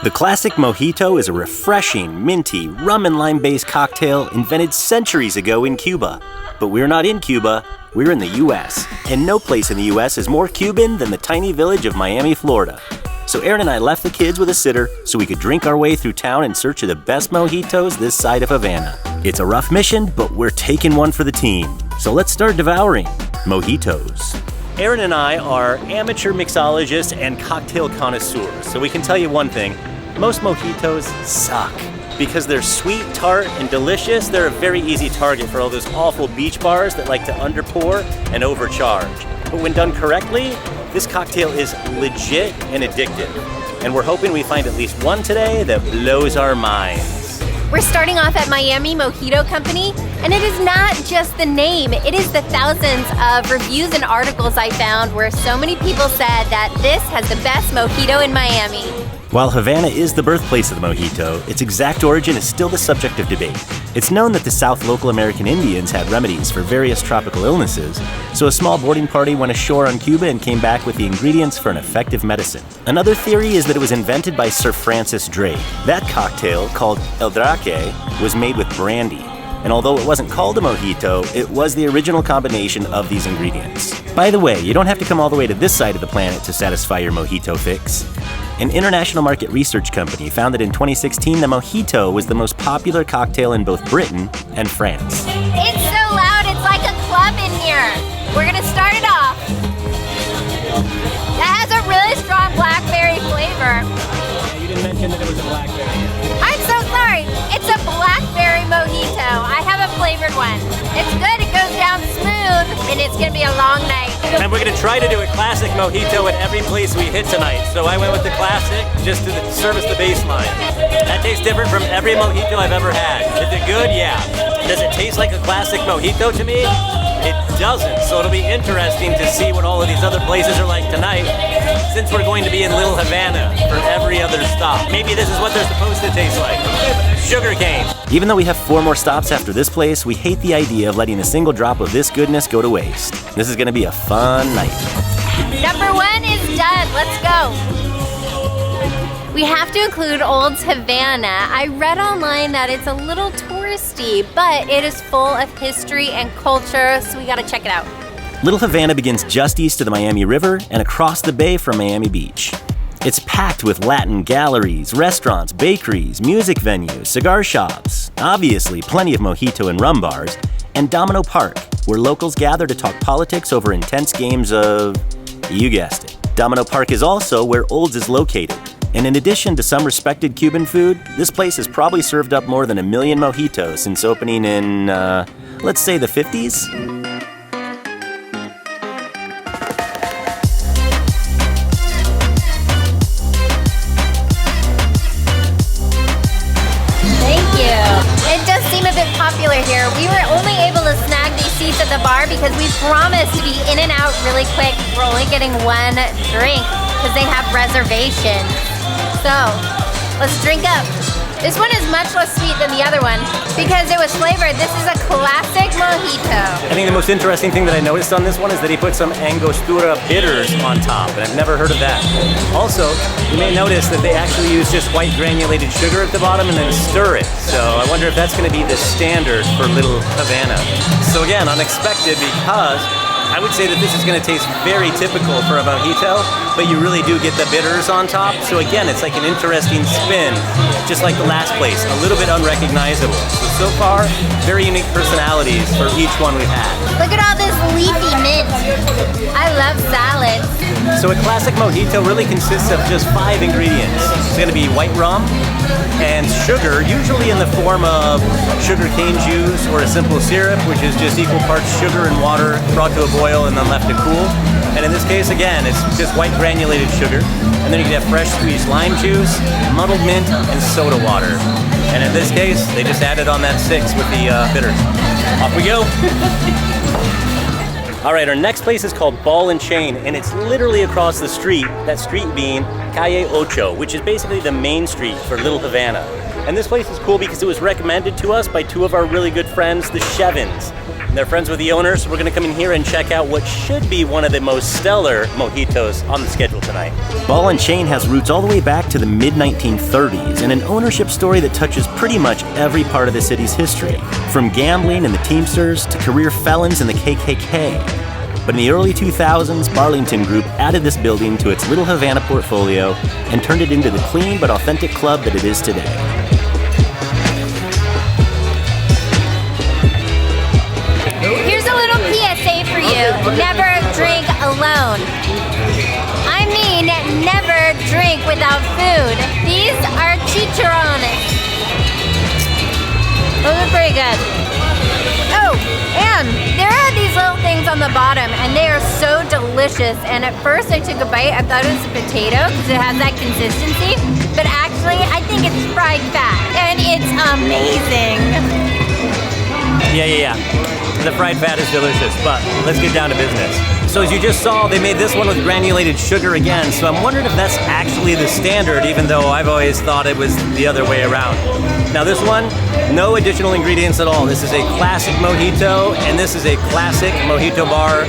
The classic mojito is a refreshing, minty, rum-and-lime-based cocktail invented centuries ago in Cuba. But we're not in Cuba, we're in the U.S. And no place in the U.S. is more Cuban than the tiny village of Miami, Florida. So Aaron and I left the kids with a sitter so we could drink our way through town in search of the best mojitos this side of Havana. It's a rough mission, but we're taking one for the team. So let's start devouring mojitos. Aaron and I are amateur mixologists and cocktail connoisseurs, so we can tell you one thing. Most mojitos suck. Because they're sweet, tart, and delicious, they're a very easy target for all those awful beach bars that like to underpour and overcharge. But when done correctly, this cocktail is legit and addictive. And we're hoping we find at least one today that blows our minds. We're starting off at Miami Mojito Company, and it is not just the name, it is the thousands of reviews and articles I found where so many people said that this has the best mojito in Miami. While Havana is the birthplace of the mojito, its exact origin is still the subject of debate. It's known that the South local American Indians had remedies for various tropical illnesses, so a small boarding party went ashore on Cuba and came back with the ingredients for an effective medicine. Another theory is that it was invented by Sir Francis Drake. That cocktail, called El Drake, was made with brandy. And although it wasn't called a mojito, it was the original combination of these ingredients. By the way, you don't have to come all the way to this side of the planet to satisfy your mojito fix. An international market research company found that in 2016, the mojito was the most popular cocktail in both Britain and France. It's so loud, it's like a club in here. We're gonna start it off. That has a really strong blackberry flavor. You didn't mention that it was a blackberry. I'm so sorry. It's a blackberry mojito. I have a flavored one. It's good, it goes down smooth, and it's gonna be a long night. And we're gonna try to do a classic mojito at every place we hit tonight. So I went with the classic just to service the baseline. That tastes different from every mojito I've ever had. Is it good? Yeah. Does it taste like a classic mojito to me? It doesn't. So it'll be interesting to see what all of these other places are like tonight, since we're going to be in Little Havana for every other stop. Maybe this is what they're supposed to taste like. Sugar cane. Even though we have 4 more stops after this place, we hate the idea of letting a single drop of this goodness go to waste. This is gonna be a fun night. Number 1 is done. Let's go. We have to include Old Havana. I read online that it's a little touristy, but it is full of history and culture, so we gotta check it out. Little Havana begins just east of the Miami River and across the bay from Miami Beach. It's packed with Latin galleries, restaurants, bakeries, music venues, cigar shops, obviously plenty of mojito and rum bars, and Domino Park, where locals gather to talk politics over intense games of, you guessed it. Domino Park is also where Olds is located. And in addition to some respected Cuban food, this place has probably served up more than 1 million mojitos since opening in, let's say the 50s? Popular here. We were only able to snag these seats at the bar because we promised to be in and out really quick. We're only getting 1 drink because they have reservations. So, let's drink up. This one is much less sweet than the other one because it was flavored. This is a classic mojito. I think the most interesting thing that I noticed on this one is that he put some Angostura bitters on top, and I've never heard of that. Also, you may notice that they actually use just white granulated sugar at the bottom and then stir it. So I wonder if that's going to be the standard for Little Havana. So again, unexpected because I would say that this is going to taste very typical for a mojito, but you really do get the bitters on top. So again, it's like an interesting spin, just like the last place, a little bit unrecognizable. So far, very unique personalities for each one we've had. Look at all this leafy mint. I love salads. So a classic mojito really consists of just 5 ingredients. It's going to be white rum and sugar, usually in the form of sugar cane juice or a simple syrup, which is just equal parts sugar and water brought to a boil and then left to cool. And in this case, again, it's just white granulated sugar. And then you can have fresh squeezed lime juice, muddled mint, and soda water. And in this case, they just added on that 6 with the bitters. Off we go. All right, our next place is called Ball and Chain, and it's literally across the street, that street being Calle Ocho, which is basically the main street for Little Havana. And this place is cool because it was recommended to us by 2 of our really good friends, the Chevins. They're friends with the owners, so we're gonna come in here and check out what should be one of the most stellar mojitos on the schedule tonight. Ball and Chain has roots all the way back to the mid-1930s and an ownership story that touches pretty much every part of the city's history, from gambling and the Teamsters to career felons and the KKK. But in the early 2000s, Barlington Group added this building to its Little Havana portfolio and turned it into the clean but authentic club that it is today. Here's a little PSA for you. Never drink alone. I mean, never drink without food. These are chicharrones. Those are pretty good. Oh, and there are these little things on the bottom, and they are so delicious. And at first I took a bite, I thought it was a potato because it has that consistency. But actually, I think it's fried fat, and it's amazing. Yeah. The fried fat is delicious, but let's get down to business. So as you just saw, they made this one with granulated sugar again, so I'm wondering if that's actually the standard, even though I've always thought it was the other way around. Now this one, no additional ingredients at all. This is a classic mojito, and this is a classic mojito bar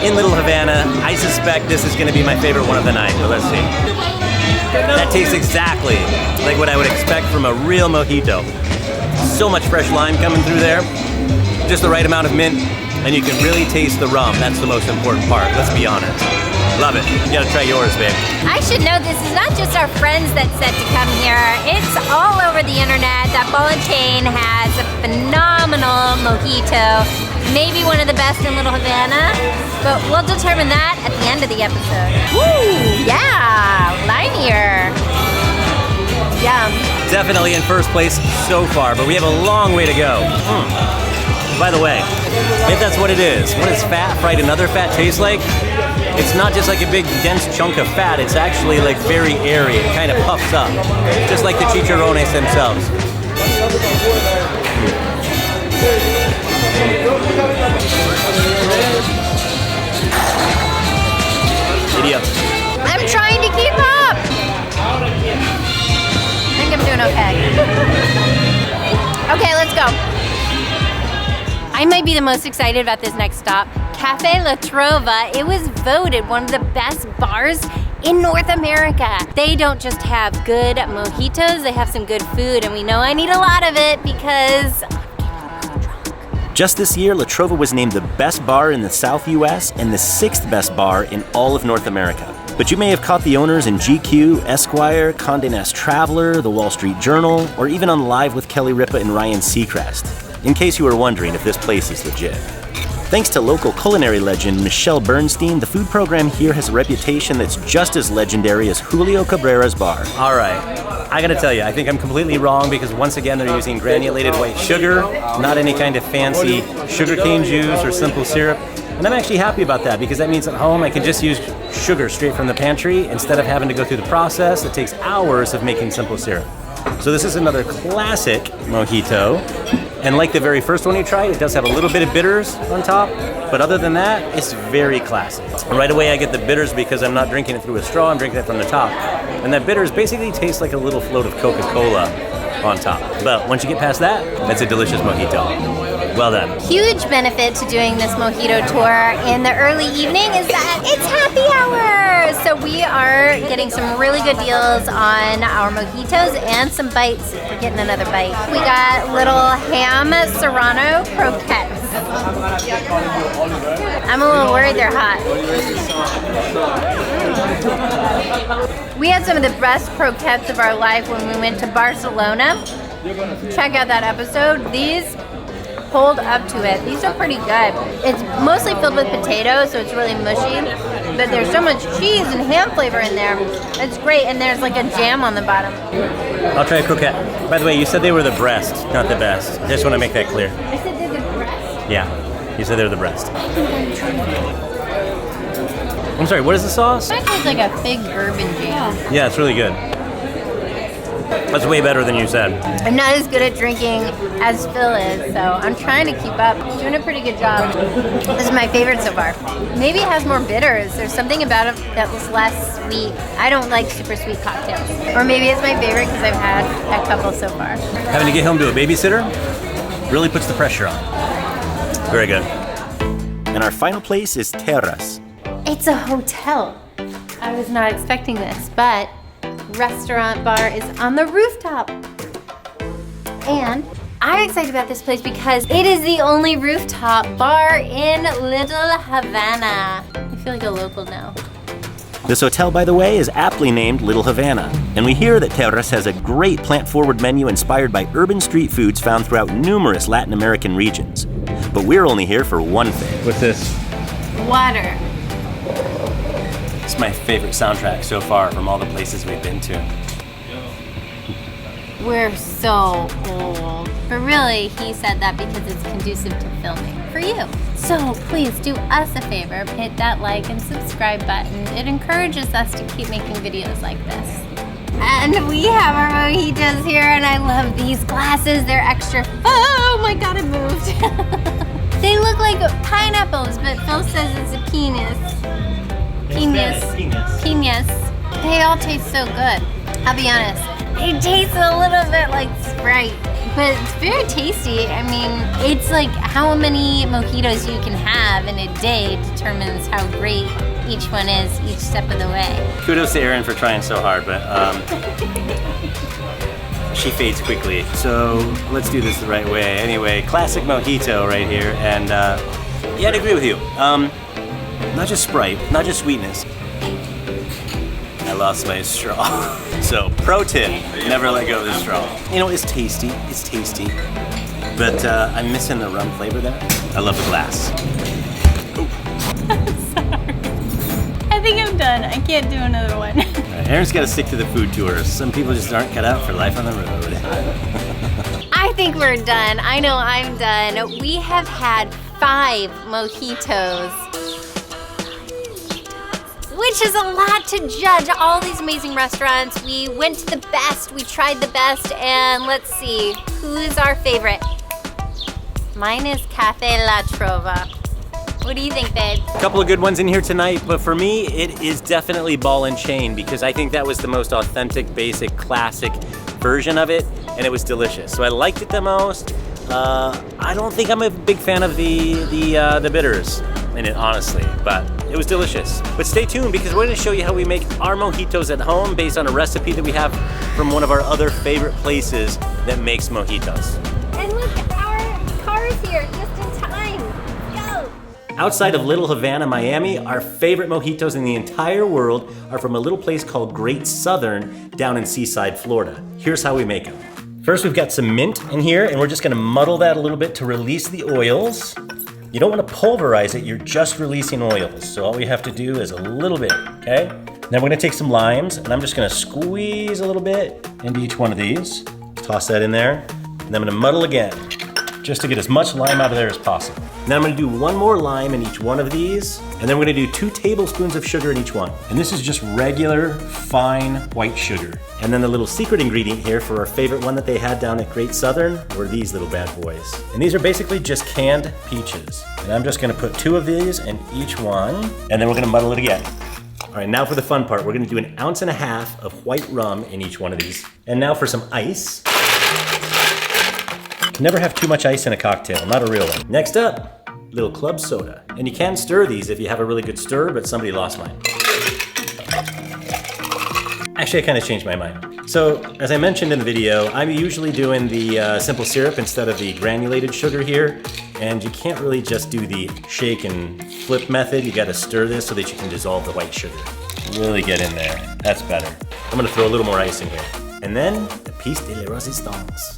in Little Havana. I suspect this is gonna be my favorite one of the night, but let's see. That tastes exactly like what I would expect from a real mojito. So much fresh lime coming through there. Just the right amount of mint, and you can really taste the rum. That's the most important part, let's be honest. Love it. You gotta try yours, babe. I should know this is not just our friends that said to come here. It's all over the internet that Ball and Chain has a phenomenal mojito. Maybe one of the best in Little Havana, but we'll determine that at the end of the episode. Woo! Yeah! Limier. Yum. Definitely in first place so far, but we have a long way to go. By the way, if that's what it is, what does fat, fried another fat taste like? It's not just like a big dense chunk of fat, it's actually like very airy, it kind of puffs up, just like the chicharrones themselves. Idiot. I'm trying to keep up! I think I'm doing okay. Okay, let's go. I might be the most excited about this next stop. Cafe La Trova. It was voted one of the best bars in North America. They don't just have good mojitos, they have some good food, and we know I need a lot of it because I'm getting drunk. Just this year, La Trova was named the best bar in the South US and the 6th best bar in all of North America. But you may have caught the owners in GQ, Esquire, Condé Nast Traveler, The Wall Street Journal, or even on Live with Kelly Ripa and Ryan Seacrest, in case you were wondering if this place is legit. Thanks to local culinary legend Michelle Bernstein, the food program here has a reputation that's just as legendary as Julio Cabrera's bar. All right, I gotta tell you, I think I'm completely wrong because once again they're using granulated white sugar, not any kind of fancy sugarcane juice or simple syrup. And I'm actually happy about that because that means at home I can just use sugar straight from the pantry instead of having to go through the process that takes hours of making simple syrup. So this is another classic mojito. And like the very first one you tried, it does have a little bit of bitters on top, but other than that, it's very classic. And right away I get the bitters because I'm not drinking it through a straw, I'm drinking it from the top. And that bitters basically tastes like a little float of Coca-Cola on top. But once you get past that, that's a delicious mojito. Well done. Huge benefit to doing this mojito tour in the early evening is that it's happy hour. So we are getting some really good deals on our mojitos and some bites. We're getting another bite. We got little ham serrano croquettes. I'm a little worried they're hot. We had some of the best croquettes of our life when we went to Barcelona. Check out that episode. These hold up to it. These are pretty good. It's mostly filled with potatoes, so it's really mushy, but there's so much cheese and ham flavor in there. It's great, and there's like a jam on the bottom. I'll try a croquette. By the way, you said they were the breast, not the best. I just want to make that clear. I said they're the breast? Yeah, you said they're the breast. I'm sorry, what is the sauce? It tastes like a fig bourbon jam. Yeah, it's really good. That's way better than you said. I'm not as good at drinking as Phil is, so I'm trying to keep up. He's doing a pretty good job. This is my favorite so far. Maybe it has more bitters. There's something about it that was less sweet. I don't like super sweet cocktails. Or maybe it's my favorite because I've had a couple so far. Having to get home to a babysitter really puts the pressure on. Very good. And our final place is Terras. It's a hotel. I was not expecting this, but restaurant bar is on the rooftop. And I'm excited about this place because it is the only rooftop bar in Little Havana. I feel like a local now. This hotel, by the way, is aptly named Little Havana. And we hear that Terras has a great plant-forward menu inspired by urban street foods found throughout numerous Latin American regions. But we're only here for one thing. What's this? Water. It's my favorite soundtrack so far from all the places we've been to. We're so old. But really, he said that because it's conducive to filming for you. So please do us a favor, hit that like and subscribe button. It encourages us to keep making videos like this. And we have our mojitos here, and I love these glasses. They're extra, oh my God, it moved. They look like pineapples, but Phil says it's a penis. Penis. They all taste so good. I'll be honest. It tastes a little bit like Sprite, but it's very tasty. I mean, it's like how many mojitos you can have in a day determines how great each one is each step of the way. Kudos to Erin for trying so hard, but she fades quickly. So let's do this the right way. Anyway, classic mojito right here, and yeah, I'd agree with you. Not just Sprite, not just sweetness. I lost my straw. So, pro tip, never let go of the straw. You know, it's tasty, but I'm missing the rum flavor there. I love the glass. I'm sorry. I think I'm done. I can't do another one. Right, Erin's got to stick to the food tours. Some people just aren't cut out for life on the road. I think we're done. I know I'm done. We have had 5 mojitos, which is a lot to judge all these amazing restaurants. We went to the best, we tried the best, and let's see, who is our favorite? Mine is Cafe La Trova. What do you think, babe? A couple of good ones in here tonight, but for me, it is definitely Ball and Chain because I think that was the most authentic, basic, classic version of it, and it was delicious. So I liked it the most. I don't think I'm a big fan of the bitters in it, honestly, but it was delicious. But stay tuned because we're gonna show you how we make our mojitos at home based on a recipe that we have from one of our other favorite places that makes mojitos. And look, our car is here just in time. Go! Outside of Little Havana, Miami, our favorite mojitos in the entire world are from a little place called Great Southern down in Seaside, Florida. Here's how we make them. First, we've got some mint in here, and we're just gonna muddle that a little bit to release the oils. You don't want to pulverize it, you're just releasing oils. So all we have to do is a little bit, okay? Then we're gonna take some limes, and I'm just gonna squeeze a little bit into each one of these. Toss that in there, and then I'm gonna muddle again, just to get as much lime out of there as possible. Now I'm gonna do one more lime in each one of these, and then we're gonna do 2 tablespoons of sugar in each one. And this is just regular, fine white sugar. And then the little secret ingredient here for our favorite one that they had down at Great Southern were these little bad boys. And these are basically just canned peaches. And I'm just gonna put 2 of these in each one, and then we're gonna muddle it again. All right, now for the fun part. We're gonna do 1.5 ounces of white rum in each one of these. And now for some ice. Never have too much ice in a cocktail, not a real one. Next up, little club soda. And you can stir these if you have a really good stir, but somebody lost mine. Actually, I kind of changed my mind. So, as I mentioned in the video, I'm usually doing the simple syrup instead of the granulated sugar here. And you can't really just do the shake and flip method. You gotta stir this so that you can dissolve the white sugar. Really get in there, that's better. I'm gonna throw a little more ice in here. And then, the piece de la resistance.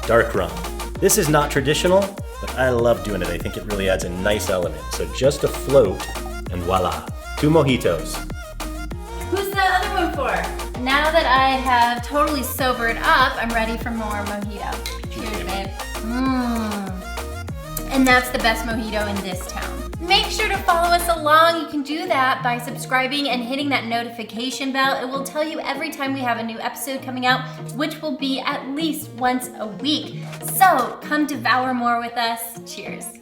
Dark rum. This is not traditional, but I love doing it. I think it really adds a nice element. So just a float, and voila. 2 mojitos. Who's the other one for? Now that I have totally sobered up, I'm ready for more mojito. Cheers, babe. And that's the best mojito in this town. Make sure to follow us along. You can do that by subscribing and hitting that notification bell. It will tell you every time we have a new episode coming out, which will be at least once a week. So come devour more with us. Cheers.